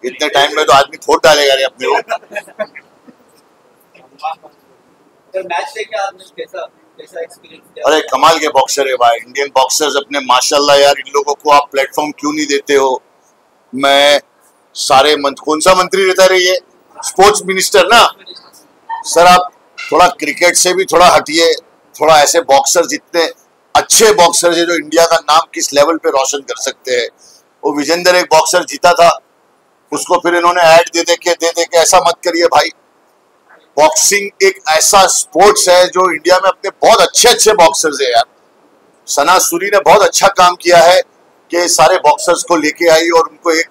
इतने टाइम में तो आदमी फोड़ डालेगा रे अपने को। मैच देख के आपने कैसा एक्सपीरियंस किया? अरे कमाल के बॉक्सर है भाई इंडियन बॉक्सर्स अपने, माशाल्लाह यार। इन लोगों को आप प्लेटफॉर्म क्यों नहीं देते हो? मैं सारे कौन सा मंत्री रहता है ये, स्पोर्ट्स मिनिस्टर ना सर। आप थोड़ा क्रिकेट से भी थोड़ा हटिए, थोड़ा ऐसे बॉक्सर जितने अच्छे बॉक्सर है जो इंडिया का नाम किस लेवल पे रोशन कर सकते हैं। वो विजेंदर एक बॉक्सर जीता था, उसको फिर इन्होंने ऐड दे के ऐसा मत करिए भाई। बॉक्सिंग एक ऐसा स्पोर्ट्स है जो इंडिया में अपने बहुत अच्छे बॉक्सर्स है यार। सना सूरी ने बहुत अच्छा काम किया है कि सारे बॉक्सर्स को लेके आई और उनको एक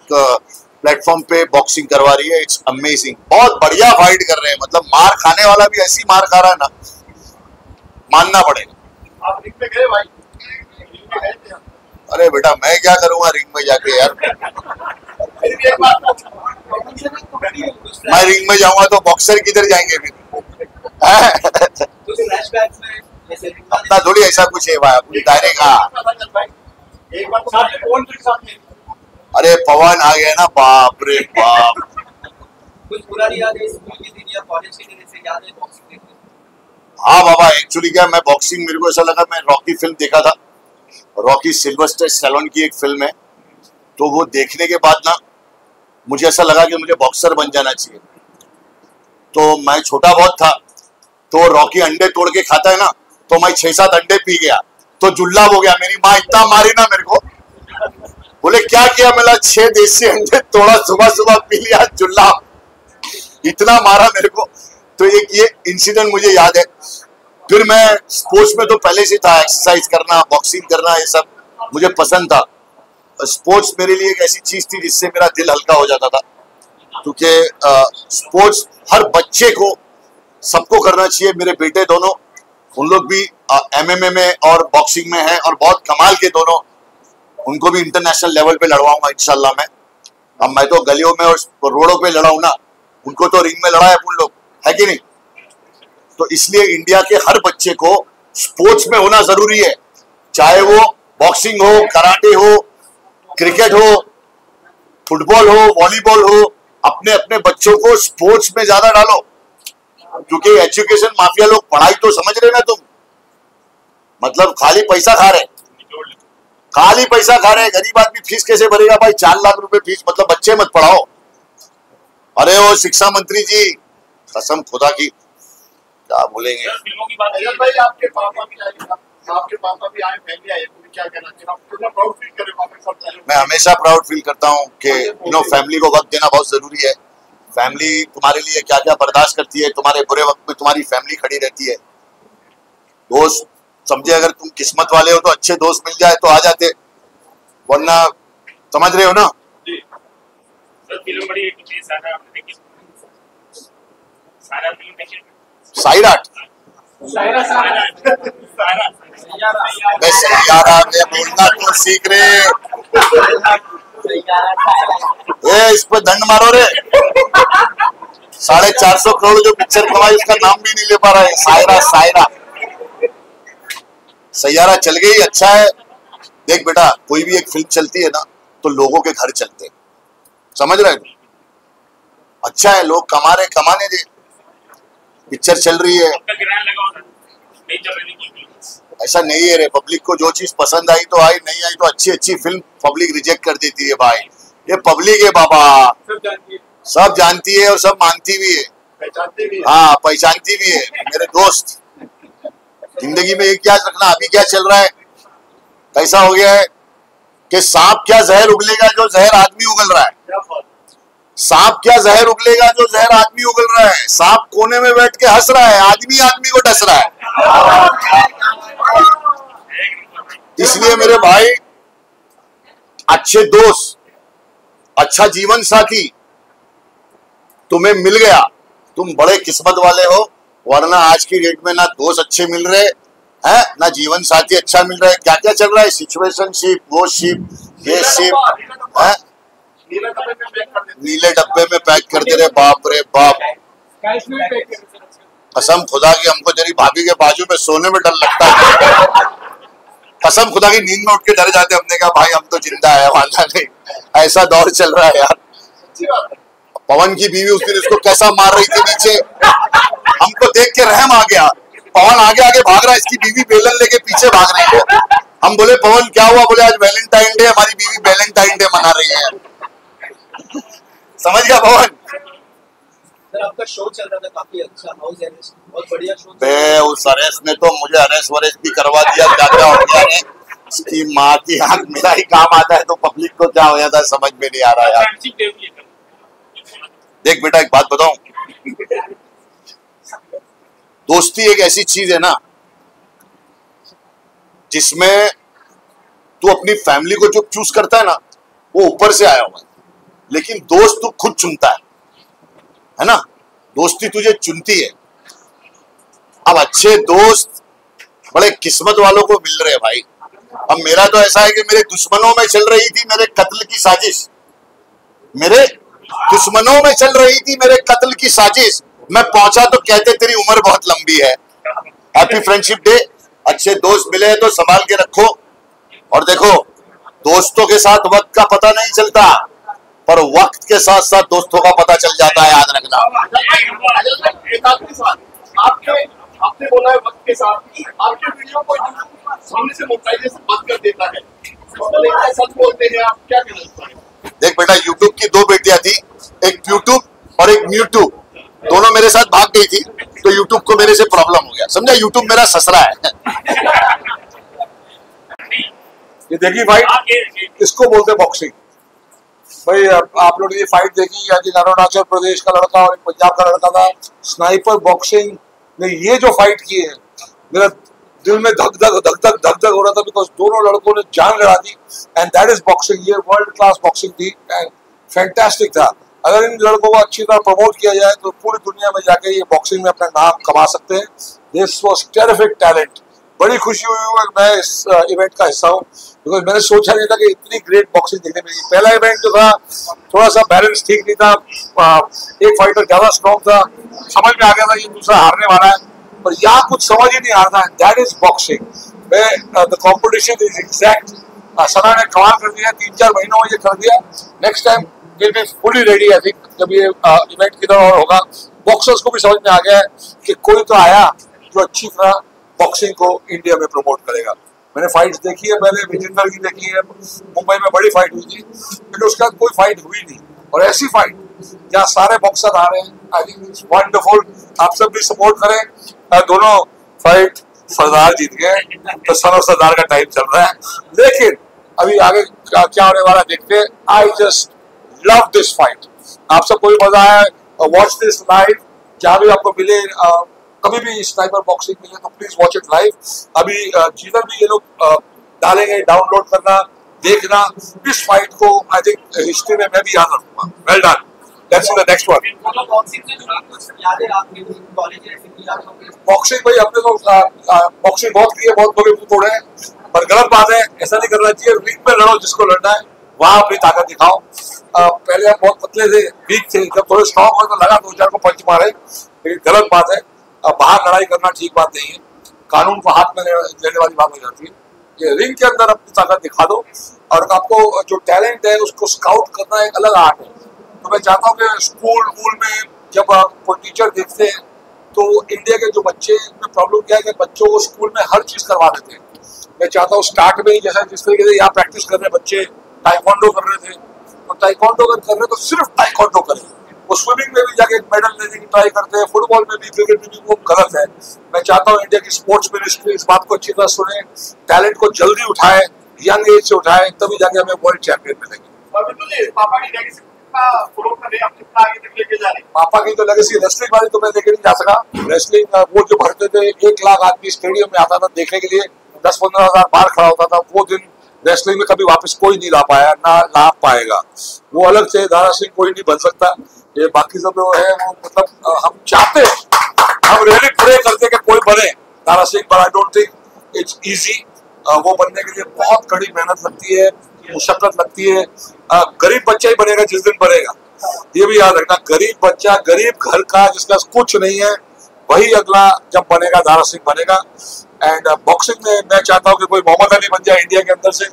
प्लेटफॉर्म पे बॉक्सिंग करवा रही है। इट्स अमेजिंग, बहुत बढ़िया फाइट कर रहे हैं। मतलब मार खाने वाला भी ऐसी मार खा रहा है ना, मानना पड़ेगा। आप रिंग में गए भाई? रिंग में गए थे? अरे बेटा मैं क्या करूंगा रिंग में जाके यार। मैं रिंग में जाऊंगा तो बॉक्सर किधर जाएंगे फिर? अपना थोड़ी ऐसा कुछ है भाई, अपनी दायरे का। एक बार तो साथ में कौन फिर साथ में? अरे पवन आ गया ना, बाप रे बाप। कुछ पुरानी यादें स्कूल की दिन या कॉलेज की दिन से याद है बॉक्सिंग देखने? हाँ बाबा, एक्चुअली क्या मैं बॉक्सिंग, मेरे को ऐसा लगा, मैं रॉकी फिल्म देखा था, रॉकी सिल्वेस्टर स्टैलोन की एक फिल्म है, तो वो देखने के बाद ना मुझे ऐसा लगा कि मुझे बॉक्सर बन जाना चाहिए। तो मैं छोटा बहुत था, तो रॉकी अंडे तोड़ के खाता है ना, तो मैं 6-7 अंडे पी गया, तो जुल्लाब हो गया। मेरी माँ इतना मारी ना मेरे को, बोले क्या किया? मेरा 6 देसी अंडे तोड़ा, सुबह पी लिया, जुल्लाब इतना मारा मेरे को। तो एक ये इंसिडेंट मुझे याद है। फिर मैं स्पोर्ट्स में तो पहले से था, एक्सरसाइज करना, बॉक्सिंग करना, ये सब मुझे पसंद था। स्पोर्ट्स मेरे लिए एक ऐसी चीज थी जिससे मेरा दिल हल्का हो जाता था, क्योंकि स्पोर्ट्स हर बच्चे को, सबको करना चाहिए। मेरे बेटे दोनों, उन लोग भी MMA में और बॉक्सिंग में हैं और बहुत कमाल के दोनों। उनको भी इंटरनेशनल लेवल पे लड़वाऊंगा इंशाल्लाह मैं। अब मैं तो गलियों में और रोडों पे लड़ाऊं ना, उनको तो रिंग में लड़ाए अपन लोग, है कि नहीं? तो इसलिए इंडिया के हर बच्चे को स्पोर्ट्स में होना जरूरी है, चाहे वो बॉक्सिंग हो, कराटे हो, क्रिकेट हो, फुटबॉल हो, वॉलीबॉल हो। अपने अपने बच्चों को स्पोर्ट्स में ज्यादा डालो, क्योंकि एजुकेशन माफिया लोग, पढ़ाई तो समझ रहे ना तुम, मतलब खाली पैसा खा रहे, खाली पैसा खा रहे। गरीब आदमी फीस कैसे भरेगा भाई? 4 लाख रुपए फीस, मतलब बच्चे मत पढ़ाओ। अरे वो शिक्षा मंत्री जी, कसम खुदा की, क्या बोलेंगे। फिल्मों की बात है भाई, आपके पापा भी आए, फैमिली आई, तो क्या कहना चाहिए? आप कितना प्राउड फील कर रहे हो आपके साथ? मैं हमेशा प्राउड फील करता हूँ कि फैमिली को वक्त देना बहुत जरूरी है। फैमिली तुम्हारे लिए क्या क्या बर्दाश्त करती है, तुम्हारे बुरे वक्त में तुम्हारी फैमिली खड़ी रहती है। दोस्त समझे, अगर तुम किस्मत वाले हो तो अच्छे दोस्त मिल जाए तो आ जाते, वरना समझ रहे हो ना। फिल्म बड़ी हिट हुई, सारा आपने देखी? सारा फिल्म देखी? साइराट, सैयारा में बोलना तो सीख रहे। इस पे दंड मारो रे। 450 करोड़ जो पिक्चर कमाई, उसका नाम भी नहीं ले पा रहा है। सायरा सैयारा चल गई, अच्छा है। देख बेटा, कोई भी एक फिल्म चलती है ना तो लोगों के घर चलते हैं, समझ रहे हो? अच्छा है, लोग कमा रहे, कमाने दे। पिक्चर चल रही है, ऐसा नहीं है रे। पब्लिक को जो चीज पसंद आई तो आई, नहीं आई तो अच्छी फिल्म पब्लिक रिजेक्ट कर देती है भाई। ये पब्लिक है बाबा, सब जानती है और सब मानती भी है, पहचानती भी है। हाँ, पहचानती भी है। मेरे दोस्त, जिंदगी में एक याद रखना, अभी क्या चल रहा है, कैसा हो गया है कि सांप क्या जहर उगलेगा जो जहर आदमी उगल रहा है। सांप क्या जहर उगलेगा जो जहर आदमी उगल रहा है। सांप कोने में बैठ के हंस रहा है, आदमी आदमी को डस रहा है। इसलिए मेरे भाई, अच्छे दोस्त, अच्छा जीवन साथी तुम्हें मिल गया, तुम बड़े किस्मत वाले हो। वरना आज की डेट में ना दोस्त अच्छे मिल रहे हैं, ना जीवन साथी अच्छा मिल रहा है। क्या क्या चल रहा है, सिचुएशनशिप, वो शिप, ये शिप है, नीले डब्बे में पैक कर दे रहे। बाप रे बाप, कसम खुदा की, हमको तेरी भाभी के बाजू में सोने में डर लगता है। कसम खुदा की, नींद में उठ के डर जाते। हमने कहा भाई हम तो जिंदा है, वाला नहीं, ऐसा दौर चल रहा है यार। अच्छी बात है। पवन की बीवी उस दिन इसको कैसा मार रही थी नीचे, हमको देख के रहम आ गया। पवन आगे आगे भाग रहा है, इसकी बीवी बेलन लेके पीछे भाग रही है। हम बोले पवन क्या हुआ? बोले आज वैलेंटाइन डे, हमारी बीवी वैलेंटाइन डे मना रही है। समझ गया पवन? सर आपका शो चल रहा था काफी अच्छा, हाउस अरेस्ट, बहुत बढ़िया शो। बे उस अरेस्ट ने तो मुझे अरेस्ट वरेस्ट भी करवा दिया, क्या क्या हो गया है। इसकी माँ की आंख, मेरा ही काम आता है तो पब्लिक को क्या हो जाता है समझ में नहीं आ रहा यार। देख बेटा एक बात बताऊं, दोस्ती एक ऐसी चीज है ना जिसमें तू अपनी फैमिली को जो चूज करता है ना वो ऊपर से आया हुआ है, लेकिन दोस्त तू खुद चुनता है ना। दोस्ती तुझे चुनती है। अब अच्छे दोस्त बड़े किस्मत वालों को मिल रहे हैं भाई। अब मेरा तो ऐसा है कि मेरे दुश्मनों में चल रही थी मेरे कत्ल की साजिश, मेरे दुश्मनों में चल रही थी मेरे कत्ल की साजिश। मैं पहुंचा तो कहते तेरी उम्र बहुत लंबी है। Happy friendship day. अच्छे दोस्त मिले तो संभाल के रखो। और देखो दोस्तों के साथ वक्त का पता नहीं चलता, पर वक्त के साथ साथ दोस्तों का पता चल जाता है, याद रखना। आपने बोला है वक्त के साथ, आपके वीडियो को सामने से मोनेटाइजेशन बंद कर देता है, सच बोलते हैं आप, क्या कहना चाहते हैं? देख बेटा, यूट्यूब की दो बेटियां थी, एक यूट्यूब और एक म्यूट्यूब। दोनों मेरे साथ भाग गई थी तो यूट्यूब को मेरे से प्रॉब्लम हो गया, समझा। यूट्यूब मेरा ससरा है। ये देखी फाइट, इसको बोलते बॉक्सिंग। भाई आप लोग ये फाइट देखी, या कि अरुणाचल प्रदेश का लड़का और पंजाब का लड़का था, स्नाइपर बॉक्सिंग ने ये जो फाइट की है, मेरा दिल में धक धक हो रहा था, बिकॉज दोनों लड़कों ने जान लड़ा दी। And that is boxing. ये वर्ल्ड क्लास बॉक्सिंग थी एंड फैंटास्टिक था। अगर इन लड़कों को अच्छी तरह प्रमोट किया जाए तो पूरी दुनिया में जाके ये बॉक्सिंग में अपना नाम कमा सकते हैं। This was terrific talent. बड़ी खुशी हुई मैं इस इवेंट का हिस्सा हूँ, बिकॉज मैंने सोचा नहीं था कि इतनी ग्रेट बॉक्सिंग देखने मिलेगी। पहला इवेंट जो था थोड़ा सा बैलेंस ठीक नहीं था, एक फाइटर ज्यादा स्ट्रॉन्ग था, समझ में आ गया था ये दूसरा हारने वाला है, पर यहाँ कुछ समझ ही नहीं आ रहा है। That is boxing. The competition is exact. Sana ने कमाल कर दिया, 3-4 महीनों में ये कर दिया। Next time will be fully ready. I think जब ये इवेंट किधर और होगा, बॉक्सर्स को भी समझ में आ गया है कि कोई तो आया जो अच्छी तरह बॉक्सिंग को इंडिया में प्रमोट करेगा। मैंने फाइट्स देखी है, पहले विजेंदर की देखी है, मुंबई में बड़ी फाइट हुई थी, लेकिन उसके बाद कोई फाइट हुई नहीं। और ऐसी फाइट जहाँ सारे बॉक्सर आ रहे हैं, आई थिंक इट्स वंडरफुल। आप सब भी सपोर्ट करें। दोनों फाइट सरदार जीत गए, तो सरदार का टाइम चल रहा है, लेकिन अभी आगे क्या होने वाला देखते हैं। I just love this fight. आप सबको भी मजा आया, वॉच दिस लाइव। जहाँ भी आपको मिले, कभी भी स्नाइपर बॉक्सिंग मिले तो प्लीज वॉच इट लाइव। अभी जिधर भी ये लोग डालेंगे, डाउनलोड करना, देखना इस फाइट को। आई थिंक हिस्ट्री में मैं भी याद रखूंगा। Well done. Let's see the next one. Boxing भाई अपने तो बॉक्सिंग बहुत की है, बहुत बड़े मुंह तोड़े हैं, पर गलत बात है, ऐसा नहीं करना चाहिए। रिंग में लड़ो, जिसको लड़ना है वहां अपनी ताकत दिखाओ। पहले हम बहुत पतले थे, वीक थे, जब थोड़े स्ट्रॉन्ग हुए तो लगा 2-4 को पंच मारे, लेकिन गलत बात है। बाहर लड़ाई करना ठीक बात नहीं है, कानून को हाथ में लेने वाली बात हो जाती है। ये रिंग के अंदर अपनी ताकत दिखा दो, और आपको जो टैलेंट है उसको स्काउट करना एक अलग आर्ट है। तो मैं चाहता हूँ कि स्कूल में जब कोई टीचर देखते हैं तो इंडिया के जो बच्चे में प्रॉब्लम क्या है कि बच्चों को स्कूल में हर चीज करवा देते हैं। मैं चाहता हूँ स्टार्ट में ही, जैसा जिस तरीके से यहाँ प्रैक्टिस कर रहे बच्चे, टाइकोंडो कर रहे थे, तो टाइकोंडो अगर कर रहे तो सिर्फ टाइकोंडो करें। वो स्विमिंग में भी जाके एक मेडल लेने की ट्राई करते हैं, फुटबॉल में भी, क्रिकेट में भी, वो गलत है। मैं चाहता हूँ इंडिया की स्पोर्ट्स मिनिस्ट्री इस बात को अच्छी तरह सुने, टैलेंट को जल्दी उठाए, यंग एज से उठाए, तभी जाके हमें वर्ल्ड चैंपियन मिलेंगे। पापा की तो लेगेसी रेसलिंग वाली तो मैं लेके नहीं जा सका। रेसलिंग वो जो भरते थे, 1 लाख आदमी स्टेडियम में आता था देखने के लिए, 10-15 हजार बाहर खड़ा होता था, वो दिन रेसलिंग में कभी वापस कोई नहीं ला पाया, ना ला पाएगा। वो अलग से दारा सिंह कोई नहीं बन सकता। ये बाकी सब जो है वो मतलब हम चाहते हैं, हम रियली प्रे करते कि कोई बने दारा सिंह, पर I don't think it's easy. वो बनने के लिए बहुत कड़ी मेहनत लगती है, मुशक्कत लगती है। गरीब बच्चा ही बनेगा जिस दिन बनेगा, ये भी याद रखना। गरीब बच्चा, गरीब घर का, जिसका कुछ नहीं है, वही अगला जब बनेगा दारा सिंह बनेगा। एंड बॉक्सिंग में मैं चाहता हूँ कि कोई मोहम्मद अली बन जाए इंडिया के अंदर से।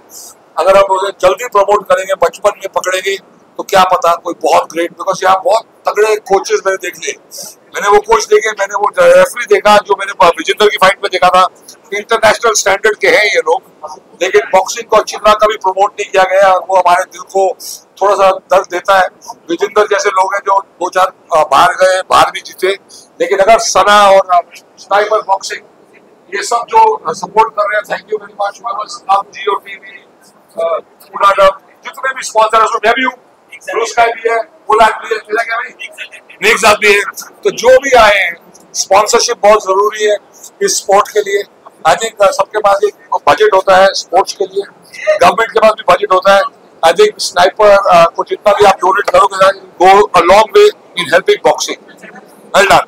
अगर हम उसे जल्दी प्रमोट करेंगे, बचपन में पकड़ेंगे, तो क्या पता कोई बहुत ग्रेट, बिकॉज यहाँ बहुत तगड़े कोचेस मैंने देख लिए। मैंने वो कोच देखे, मैंने वो रेफरी देखा जो मैंने विजेंद्र की फाइट में देखा था। इंटरनेशनल स्टैंडर्ड के हैं ये लोग, लेकिन बॉक्सिंग को अच्छी तरह कभी प्रमोट नहीं किया गया और वो हमारे दिल को थोड़ा सा दर्द देता है। विजेंद्र जैसे लोग हैं जो 2-4 बाहर गए, बाहर भी जीते, लेकिन अगर सना और स्नाइपर बॉक्सिंग ये सब जो सपोर्ट कर रहे हैं, थैंक यू वेरी मच। आप जियो टीवी, जितने भी स्पॉन्सर है उसमें मैं भी हूँ, रोस्काई भी है, बुलाक भी है, मेरा क्या भाई नेक साथ भी है। तो जो भी आए हैं, स्पॉन्सरशिप बहुत जरूरी है इस स्पोर्ट के लिए। आई थिंक सबके पास एक बजट होता है स्पोर्ट्स के लिए, गवर्नमेंट के पास भी बजट होता है। आई थिंक स्नाइपर को जितना भी आप डोनेट करोगे, go a long way in helping boxing. Well done.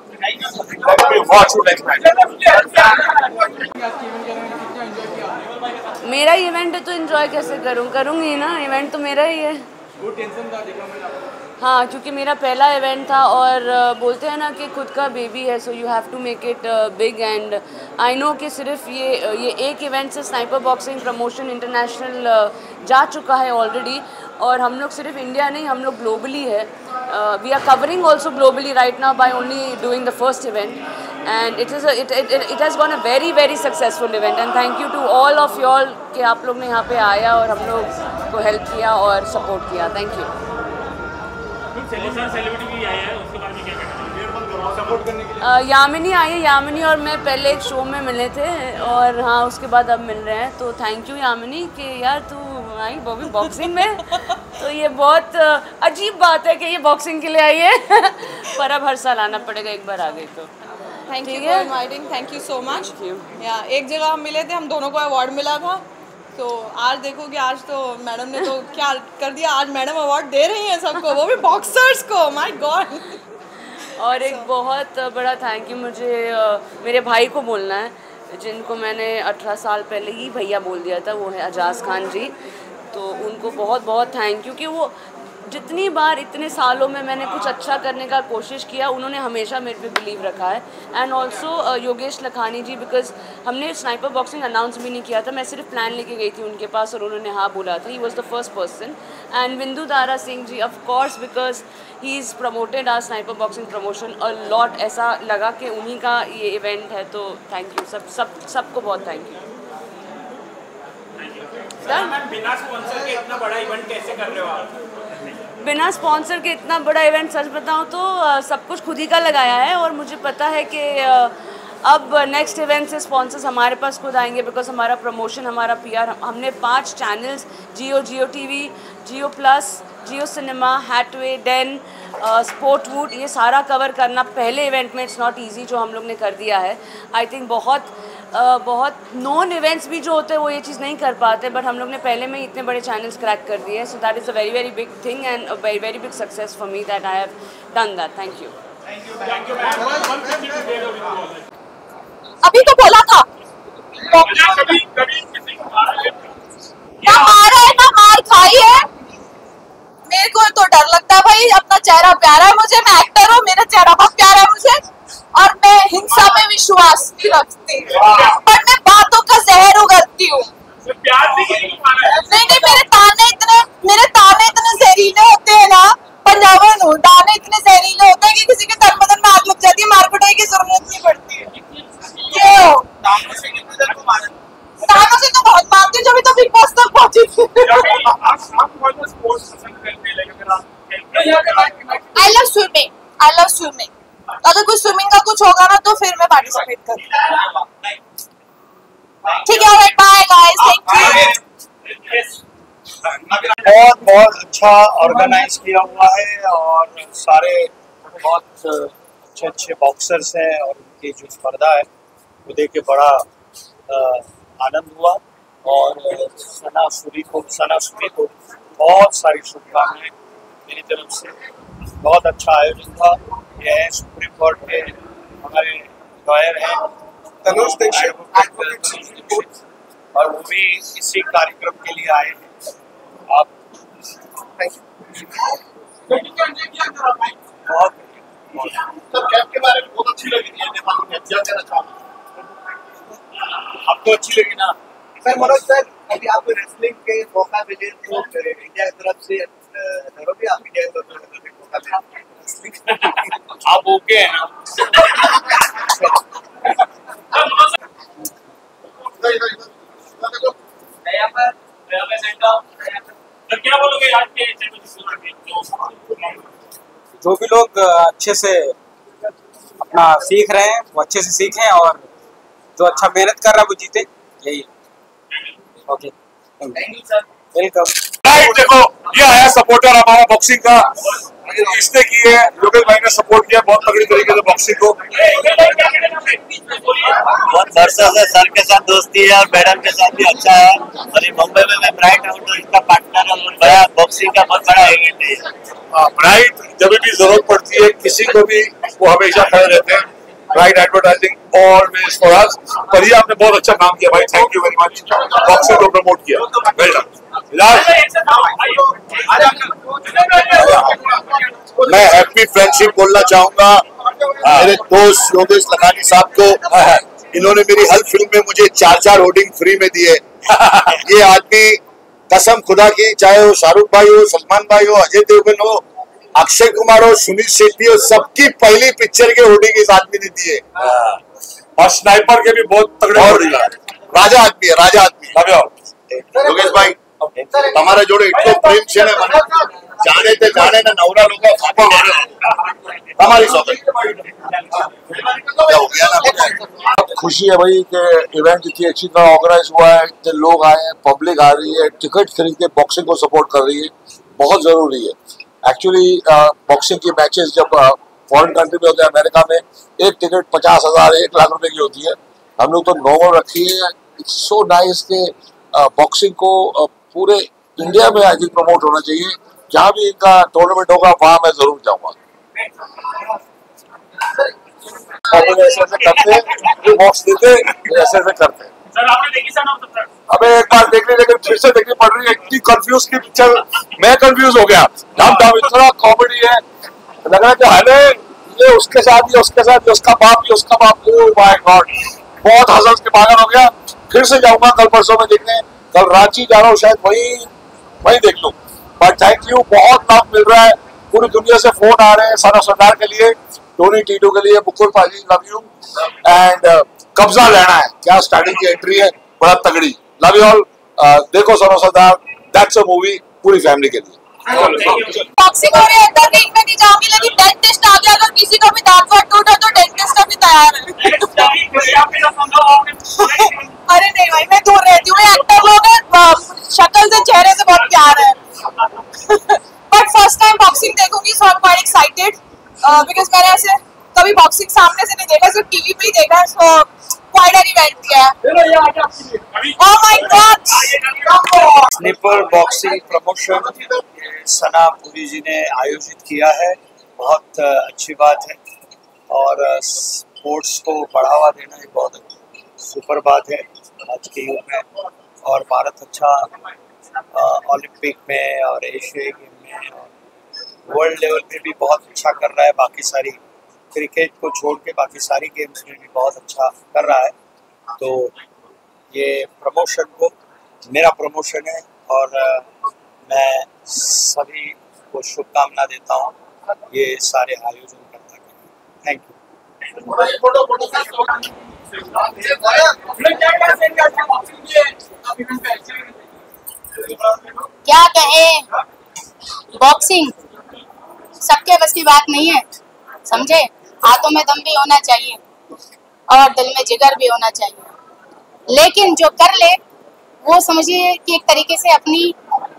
मेरा इवेंट है तो एंजॉय कैसे करूँगी ना, इवेंट तो मेरा ही है। हाँ, क्योंकि मेरा पहला इवेंट था और बोलते हैं ना कि खुद का बेबी है, so you have to make it big. And I know कि सिर्फ ये एक इवेंट से स्नाइपर बॉक्सिंग प्रमोशन इंटरनेशनल जा चुका है ऑलरेडी, और हम लोग सिर्फ इंडिया नहीं, हम लोग ग्लोबली है। We are covering also globally right now by only doing the first event, and it has gone a very very successful event. And thank you to all of you all कि आप लोग ने यहाँ पे आया और हम लोग को हेल्प किया और सपोर्ट किया। Thank you. सेलिब्रिटी भी आया है, उसके बारे में क्या कहना सपोर्ट करने के लिए? यामिनी आई है। यामिनी और मैं पहले एक शो में मिले थे और हाँ उसके बाद अब मिल रहे हैं, तो थैंक यू यामिनी कि यार तू आई वो भी बॉक्सिंग में। तो ये बहुत अजीब बात है कि ये बॉक्सिंग के लिए आई है पर अब हर साल आना पड़ेगा, एक बार आ गई तो। Thank you for inviting, thank you so much. या एक जगह हम मिले थे, हम दोनों को अवार्ड मिला था, तो आज देखो कि आज तो मैडम ने तो क्या कर दिया, आज मैडम अवार्ड दे रही हैं सबको, वो भी बॉक्सर्स को। My God. और एक बहुत बड़ा थैंक यू मुझे मेरे भाई को बोलना है, जिनको मैंने 18 साल पहले ही भैया बोल दिया था, वो है अजाज खान जी। तो उनको बहुत बहुत थैंक यू कि वो जितनी बार इतने सालों में मैंने कुछ अच्छा करने का कोशिश किया, उन्होंने हमेशा मेरे पे बिलीव रखा है। And also Yogesh Lakhani ji, because हमने स्नाइपर बॉक्सिंग अनाउंस भी नहीं किया था, मैं सिर्फ प्लान लेके गई थी उनके पास और उन्होंने हाँ बोला था। He was the first person. And Bindu Dara Singh ji, of course, because he is promoted our Sniper boxing promotion a lot. ऐसा लगा कि उन्हीं का ये इवेंट है, तो थैंक यू सबको बहुत थैंक यू। बिना स्पॉन्सर के इतना बड़ा इवेंट कैसे कर रहे हो आप? बिना स्पॉन्सर के इतना बड़ा इवेंट, सच बताऊं तो सब कुछ खुद ही का लगाया है, और मुझे पता है कि अब नेक्स्ट इवेंट से स्पॉन्सर्स हमारे पास खुद आएंगे, बिकॉज हमारा प्रमोशन, हमारा पीआर, हमने 5 channels Jio TV, Jio plus, Jio cinema, Hathway, Den, sport वूड, ये सारा कवर करना पहले इवेंट में इट्स नॉट ईजी, जो हम लोग ने कर दिया है। आई थिंक बहुत नॉन इवेंट्स भी जो होते हैं वो ये चीज़ नहीं कर पाते, बट हम लोग ने पहले में इतने बड़े चैनल्स क्रैक कर दिए। So that is a very very big thing and a very very big success for me that I have done that. Thank you. अभी तो बोला था ना मारा है ना मार खाई है। मेरे को तो डर लगता है भाई, अपना चेहरा प्यारा है मुझे, मैं एक्टर हूँ, मेरा चेहरा बहुत प्यारा है मुझे, और मैं हिंसा में विश्वास नहीं रखती, पर मैं बातों का जहर उगलती हूँ। नहीं, मेरे ताने इतने जहरीले होते हैं ना, पंजाबन हूँ, दाने इतने जहरीले होते हैं कि किसी के तन बदन में आग लग जाती है, मार पिटाई की जरूरत नहीं पड़ती है। तानों से तो बहुत मारती हूँ, जब तो बिग बॉस तक पहुंची थी। I love swimming. अगर कुछ स्विमिंग का कुछ होगा ना तो फिर मैं पार्टिसिपेट करूँगी। ठीक है, alright, bye guys, thank you. बहुत अच्छा ऑर्गेनाइज किया हुआ है और सारे बहुत अच्छे बॉक्सर्स हैं और उनकी जो स्पर्धा है वो देख के बड़ा आनंद हुआ। और सना सूरी को बहुत सारी शुभकामनाएं मेरी तरफ से। बहुत अच्छा आयोजन था। ये सुप्रीम कोर्ट के हमारे लॉयर हैं तनुज दीक्षित, और वो भी इसी कार्यक्रम के लिए आए हैं। आप बहुत सर कैप के बारे में बहुत अच्छी लगी थी, क्या कहना चाहूँगा? आपको अच्छी लगी ना? सर मनोज सर, अभी आपको रेसलिंग के मौका मिले तो इंडिया की तरफ से भी आपके क्या बोलोगे आज के जो भी लोग अच्छे से अपना सीख रहे हैं वो अच्छे से सीखें, और जो अच्छा मेहनत कर रहा है वो जीते, यही। Okay, thank you sir. Welcome. देखो ये आया सपोर्टर हमारा बॉक्सिंग का, इसने की है, योगेश भाई ने सपोर्ट किया बहुत तगड़ी तरीके से बॉक्सिंग को। बहुत वर्षों से सर के साथ दोस्ती है और मैडम के साथ भी अच्छा है, और ये मुंबई में मैं ब्राइट आउटडोर इसका पार्टनर और बड़ा बॉक्सिंग का बहुत बड़ा इवेंट है। ब्राइट जब भी जरूरत पड़ती है किसी को भी वो हमेशा खड़े रहते हैं। Bright advertising always for us. पर ये आपने बहुत अच्छा काम किया भाई, thank you very much, boxing को प्रमोट किया, वेल डन। मैं हैप्पी फ्रेंडशिप बोलना चाहूंगा मेरे दोस्त योगेश लखानी साहब को। इन्होंने मेरी हर फिल्म में मुझे 4 होर्डिंग फ्री में दिए। ये आदमी कसम खुदा की, चाहे वो शाहरुख भाई हो, सलमान भाई हो, अजय देवगन हो, अक्षय कुमार हो, सुनील शेट्टी हो, सबकी पहली पिक्चर के होर्डिंग इस आदमी ने दिए। और स्नाइपर के भी बहुत तगड़े होर्डिंग। राजा आदमी है, राजा आदमी। योगेश भाई हमारा जोड़े इतने प्रेम से जाने थे जाने ना नवरा लोग हमारी हो गया ना। खुशी है भाई कि इवेंट इतनी अच्छी तरह ऑर्गेनाइज हुआ है, इतने लोग आए हैं, पब्लिक आ रही है, टिकट खरीद के बॉक्सिंग को सपोर्ट कर रही है, बहुत जरूरी है। एक्चुअली बॉक्सिंग की मैचेस जब फॉरेन कंट्री में होते हैं, अमेरिका में एक टिकट 50,000 1 लाख रुपए की होती है, हम लोग तो नॉर्मल रखी है। इट्स सो नाइस के बॉक्सिंग को पूरे इंडिया में आई थिंक प्रमोट होना चाहिए। जहाँ भी इनका टूर्नामेंट होगा वहाँ मैं जरूर जाऊंगा। ऐसे ऐसे करते बॉक्स देते, ऐसे ऐसे करते। सर आपने देखी सर ना? अबे एक बार देखने लेकिन फिर से देखनी पड़ रही है, इतनी कंफ्यूज की पिक्चर, मैं कंफ्यूज हो गया। धाम धाम इतना कॉमेडी है, लग रहा है कि अरे ये उसके साथ, ये उसके साथ, ये उसका बाप, ये उसका बाप। ओह माय गॉड, बहुत हंस के पागल हो गया। फिर से जाऊंगा कल परसों में देखने, कल रांची जा रहा हूँ, शायद वही देख लूँ। बट थैंक यू, बहुत लाभ मिल रहा है, पूरी दुनिया से फोन आ रहे हैं सना सरदार के लिए, टोनी टीटू के लिए, मुकुल पाजी लव यू, एंड कब्जा लेना है, क्या स्टार्टिंग की एंट्री है, बड़ा तगड़ी। लव यू ऑल, देखो सना सरदार, दैट्स अ मूवी पूरी फैमिली के लिए। बॉक्सिंग हो रही है, रिंग में नहीं जाऊंगी, लेकिन डेंटिस्ट आ गया, अगर किसी को भी दांत वाट टूटा तो डेंटिस्ट भी तैयार है। अरे नहीं भाई, मैं दूर रहती हूँ, एक्टर लोग हैं, शक्ल से चेहरे से बहुत प्यार है। बट फर्स्ट टाइम बॉक्सिंग देखूंगी, so I am quite excited because मैंने ऐसे कभी बॉक्सिंग सामने से नहीं देखा, सिर्फ टीवी पे ही देखा, सो क्वाइट एन इवेंट किया है। Oh my god, Sniper boxing promotion Sana Puri ji ने आयोजित किया है, बहुत अच्छी बात है, और स्पोर्ट्स को बढ़ावा देना एक बहुत सुपर बात है आज के युग में। और भारत अच्छा ओलंपिक में और एशियाई गेम में और वर्ल्ड लेवल पे भी बहुत अच्छा कर रहा है। बाकी सारी क्रिकेट को छोड़ के बाकी सारी गेम्स में भी बहुत अच्छा कर रहा है। तो ये प्रमोशन को मेरा प्रमोशन है, और मैं सभी को शुभकामना देता हूँ ये सारे आयोजन करने के लिए। Thank you. क्या कहें, बॉक्सिंग सबके बस की बात नहीं है, समझे। हाथों में दम भी होना चाहिए और दिल में जिगर भी होना चाहिए, लेकिन जो कर ले वो समझिए कि एक तरीके से अपनी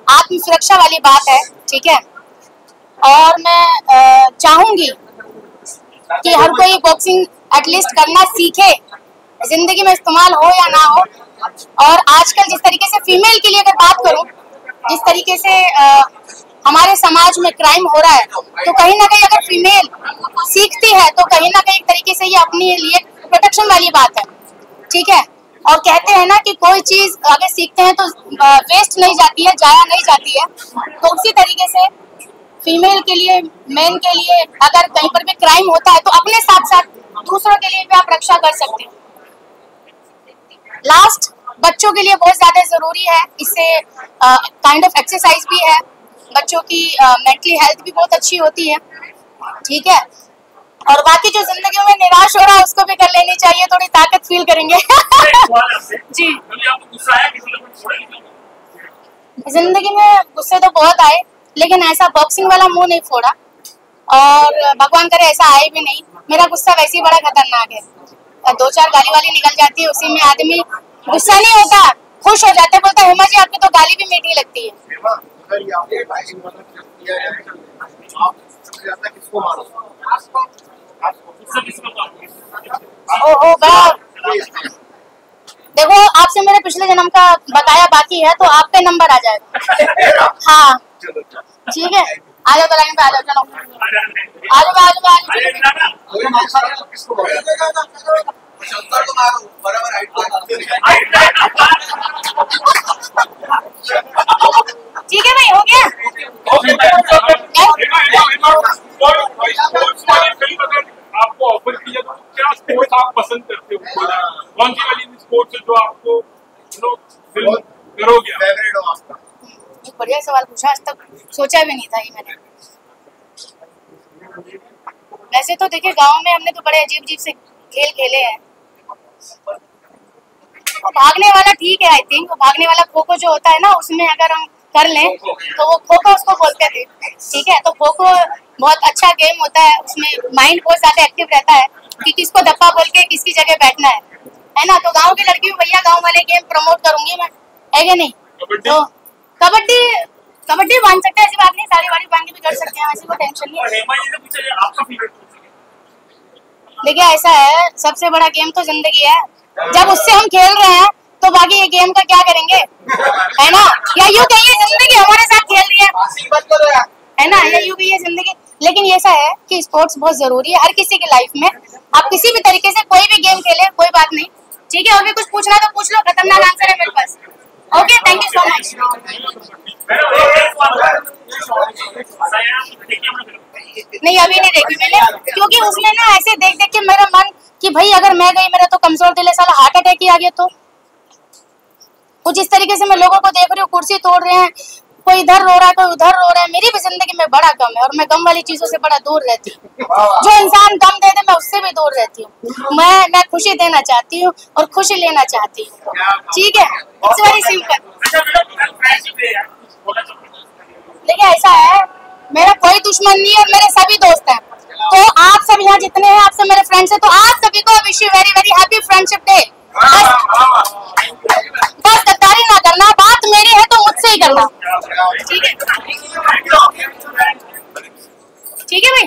आत्म सुरक्षा वाली बात है, ठीक है। और मैं चाहूंगी कि हर कोई बॉक्सिंग एटलीस्ट करना सीखे, जिंदगी में इस्तेमाल हो या ना हो। और आजकल जिस तरीके से फीमेल के लिए अगर बात करूं, जिस तरीके से हमारे समाज में क्राइम हो रहा है, तो कहीं ना कहीं अगर फीमेल सीखती है तो कहीं ना कहीं एक तरीके से ये अपने लिए प्रोटेक्शन वाली बात है, ठीक है। और कहते हैं ना कि कोई चीज अगर सीखते हैं तो वेस्ट नहीं जाती है, जाया नहीं जाती है। तो उसी तरीके से फीमेल के लिए, मेन के लिए अगर कहीं पर भी क्राइम होता है तो अपने साथ साथ दूसरों के लिए भी आप रक्षा कर सकते हैं। लास्ट, बच्चों के लिए बहुत ज्यादा जरूरी है, इससे काइंड ऑफ एक्सरसाइज भी है, बच्चों की मेंटली हेल्थ भी बहुत अच्छी होती है, ठीक है। और बाकी जो जिंदगी में निराश हो रहा है उसको भी कर लेनी चाहिए, थोड़ी ताकत फील करेंगे। जी जिंदगी में गुस्से तो बहुत आए, लेकिन ऐसा बॉक्सिंग वाला मुंह नहीं फोड़ा, और भगवान करे ऐसा आए भी नहीं। मेरा गुस्सा वैसे ही बड़ा खतरनाक है, 2-4 गाली वाली निकल जाती है, उसी में आदमी गुस्सा नहीं होता, खुश हो जाता है, बोलता है हेमा जी आपकी तो गाली भी मीठी लगती है। ओ बड़ा, देखो आपसे मेरे पिछले जन्म का बकाया बाकी है, तो आप पे नंबर आ जाएगा। हाँ ठीक है, आ जाओ तो लाइन पे आ जाओ, चलो आ जाओ आ जाओ। ठीक है भाई, हो गया। आपको ऑफर किया तो क्या स्पोर्ट्स आप पसंद करते हो? कौन सी वाली स्पोर्ट्स है जो आपको फिल्म करोगे? फेवरेट हो आपका? बढ़िया सवाल पूछा, आज तक सोचा भी नहीं था ये मैंने। वैसे तो देखिए गांव में हमने तो बड़े अजीब अजीब से खेल खेले हैं। वो भागने वाला ठीक है, आई थिंक वो भागने वाला खो खो जो होता है ना, उसमें अगर हम कर लें तो वो खो खो उसको बोलते थे, ठीक है। तो खो खो बहुत अच्छा गेम होता है, उसमें माइंड बहुत ज्यादा एक्टिव रहता है कि किसको धप्पा बोल के किसकी जगह बैठना है ना। तो गांव की लड़की भैया गांव वाले गेम प्रमोट करूंगी मैं, है कि नहीं? तो कबड्डी बांध सकते हैं, ऐसी बात नहीं, सारी वाड़ी बांध के भी कर सकते हैं, ऐसी कोई टेंशन नहीं। देखिए ऐसा है, सबसे बड़ा गेम तो जिंदगी है, जब उससे हम खेल रहे हैं तो बाकी ये गेम का क्या करेंगे, है ना? या यूं कहिए जिंदगी हमारे साथ खेल रही है ना, या यूं कहिए जिंदगी। लेकिन ये ऐसा है कि स्पोर्ट्स बहुत जरूरी है हर किसी की लाइफ में। आप किसी भी तरीके से कोई भी गेम खेले, कोई बात नहीं, ठीक है। और भी कुछ पूछना तो पूछ लो, खतरनाक आंसर है मेरे पास। Okay, thank you so much. नहीं अभी नहीं देखी मैंने, क्योंकि उसमें ना ऐसे देख देख के मेरा मन कि भाई अगर मैं गई, मेरा तो कमजोर दिल है, साला हार्ट अटैक ही आ गया। तो कुछ इस तरीके से मैं लोगों को देख रही हूँ, कुर्सी तोड़ रहे हैं, कोई इधर रो रहा है, कोई उधर रो रहा है। मेरी भी जिंदगी में बड़ा गम है और मैं गम वाली चीजों से बड़ा दूर रहती हूँ। जो इंसान गम दे दे मैं उससे भी दूर रहती हूँ। मैं खुशी देना चाहती हूँ और खुशी लेना चाहती हूँ, ठीक है। It's very simple. देखिए ऐसा है, मेरा कोई दुश्मन नहीं है और मेरे सभी दोस्त हैं। तो आप सब यहाँ जितने हैं, आप सब मेरे फ्रेंड्स हैं, तो आप सभी को wish you very very happy friendship day. बस गद्दारी ना करना, बात मेरी है तो मुझसे ही करना, ठीक है? ठीक है भाई।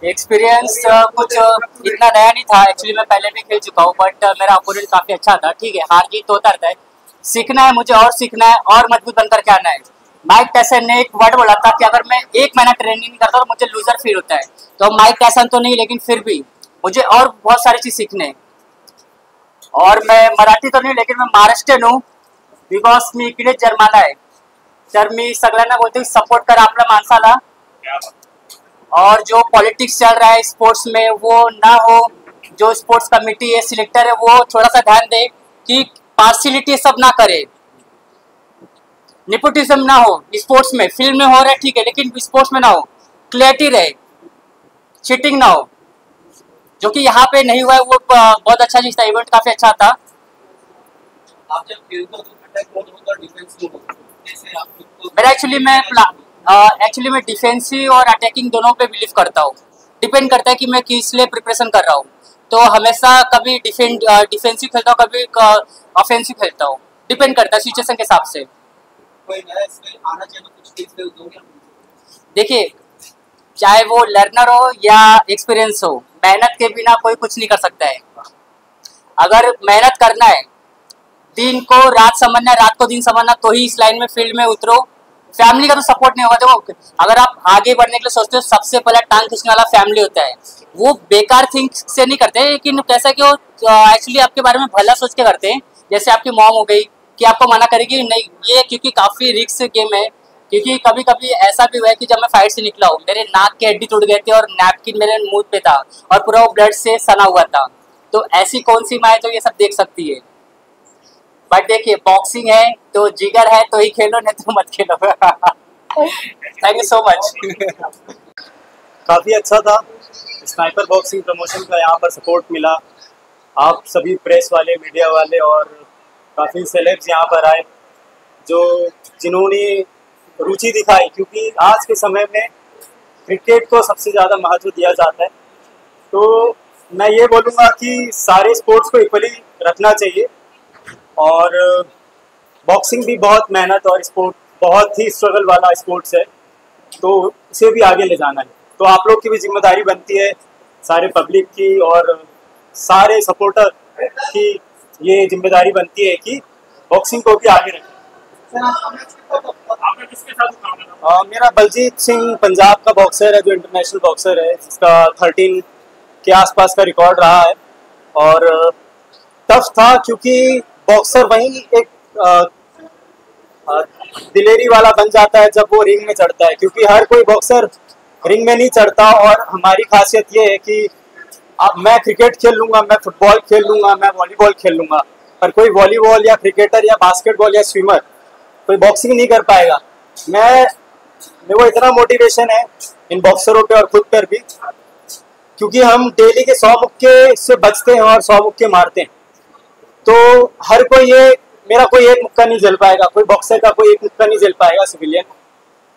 एक्सपीरियंस कुछ इतना नया नहीं था, एक्चुअली मैं पहले भी खेल चुका हूँ, बट मेरा अपोनेंट काफी अच्छा था, ठीक है। हार जीत तो होता रहता है, सीखना है मुझे और सीखना है और मजबूत बनकर के आना है। माइक टायसन ने एक वर्ड बोला था कि अगर मैं 1 महीना ट्रेनिंग नहीं करता तो मुझे लूजर फील होता है। तो माइक टायसन तो नहीं, लेकिन फिर भी मुझे और बहुत सारी चीज सीखने हैं। और मैं मराठी तो नहीं, लेकिन मैं महाराष्ट्रीयन हूँ, बिकॉज मी इकडे जर्मन आहे, तर मी सगळ्यांना बोलते सपोर्ट करा आपल्या माणसाला। और जो पॉलिटिक्स चल रहा है स्पोर्ट्स में वो ना हो, जो स्पोर्ट्स कमेटी है, सिलेक्टर है, वो थोड़ा सा ध्यान दे कि पार्शियलिटी सब ना करे, नेपोटिज्म ना हो स्पोर्ट्स में। फिल्म में हो रहा है ठीक है, लेकिन स्पोर्ट्स में ना हो, क्लियरिटी रहे, चीटिंग ना हो, जो कि यहाँ पे नहीं हुआ है। वो बहुत अच्छा चीज था, इवेंट काफी अच्छा था। आप जब खेलते हो तो अटैक मोड होता है, डिफेंस मोड होता है, जैसे आप मेरा एक्चुअली मैं डिफेंसिव और अटैकिंग दोनों पे बिलीव करता हूँ। डिपेंड करता है कि मैं किस लिए प्रिपरेशन कर रहा हूँ। तो हमेशा कभी डिफेंसिव खेलता हूँ, कभी ऑफेंसिव खेलता हूँ, डिपेंड करता है सिचुएशन के हिसाब से। कोई नया स्किल आना चाहिए तो कुछ टिप्स दोगे? देखिए, चाहे वो लर्नर हो या एक्सपीरियंस हो, मेहनत के बिना कोई कुछ नहीं कर सकता है। अगर मेहनत करना है, दिन को रात समझना है, रात को दिन समझना, तो ही इस लाइन में फील्ड में उतरो। फैमिली का तो सपोर्ट नहीं होगा। देखो, अगर आप आगे बढ़ने के लिए सोचते हो, सबसे पहले टांग खींचने वाला फैमिली होता है। वो बेकार थिंक से नहीं करते, लेकिन कैसा कि वो एक्चुअली आपके बारे में भला सोच के करते हैं। जैसे आपकी मॉम हो गई कि आपको मना करेगी नहीं ये, क्योंकि काफ़ी रिस्क गेम है। क्योंकि कभी कभी ऐसा भी हुआ है कि जब मैं फाइट से निकला हूँ, मेरे नाक के हड्डी टूट गए थे और नैपकिन मेरे मुंह पे था और पूरा वो ब्लड से सना हुआ था। तो ऐसी कौन सी माँ है जो ये सब देख सकती है? बट देखिए, बॉक्सिंग है तो जिगर है तो ही खेलो, नहीं तो मत खेलो। Thank you so much. काफ़ी अच्छा था, स्नाइपर बॉक्सिंग प्रमोशन का यहाँ पर सपोर्ट मिला। आप सभी प्रेस वाले, मीडिया वाले और काफ़ी सेलेब्स यहाँ पर आए जिन्होंने रुचि दिखाई, क्योंकि आज के समय में क्रिकेट को सबसे ज़्यादा महत्व दिया जाता है। तो मैं ये बोलूँगा कि सारे स्पोर्ट्स को इक्वली रखना चाहिए, और बॉक्सिंग भी बहुत मेहनत और स्पोर्ट बहुत ही स्ट्रगल वाला स्पोर्ट्स है, तो इसे भी आगे ले जाना है। तो आप लोग की भी जिम्मेदारी बनती है, सारे पब्लिक की और सारे सपोर्टर की ये जिम्मेदारी बनती है कि बॉक्सिंग को भी आगे रखें। आपने किसके साथ मुकाबला? मेरा बलजीत सिंह पंजाब का बॉक्सर है, जो इंटरनेशनल बॉक्सर है, जिसका 13 के आसपास का रिकॉर्ड रहा है। और टफ था क्योंकि बॉक्सर वही एक दिलेरी वाला बन जाता है जब वो रिंग में चढ़ता है, क्योंकि हर कोई बॉक्सर रिंग में नहीं चढ़ता। और हमारी खासियत ये है कि अब मैं क्रिकेट खेल लूँगा, मैं फुटबॉल खेल लूँगा, मैं वॉलीबॉल खेल लूँगा, पर कोई वॉलीबॉल या क्रिकेटर या बास्केटबॉल या स्विमर कोई बॉक्सिंग नहीं कर पाएगा। मेरे को इतना मोटिवेशन है इन बॉक्सरों पे और खुद पर भी, क्योंकि हम डेली के 100 मुक्के से बचते हैं और 100 मुक्के मारते हैं। तो हर कोई ये मेरा कोई एक मुक्का नहीं झेल पाएगा, कोई बॉक्सर का कोई एक मुक्का नहीं झेल पाएगा सिविलियन।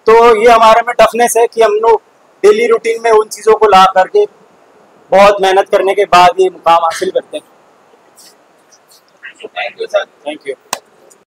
तो ये हमारे में टफनेस है कि हम लोग डेली रूटीन में उन चीज़ों को ला करके बहुत मेहनत करने के बाद ये मुकाम हासिल करते हैं। Thank you sir. Thank you.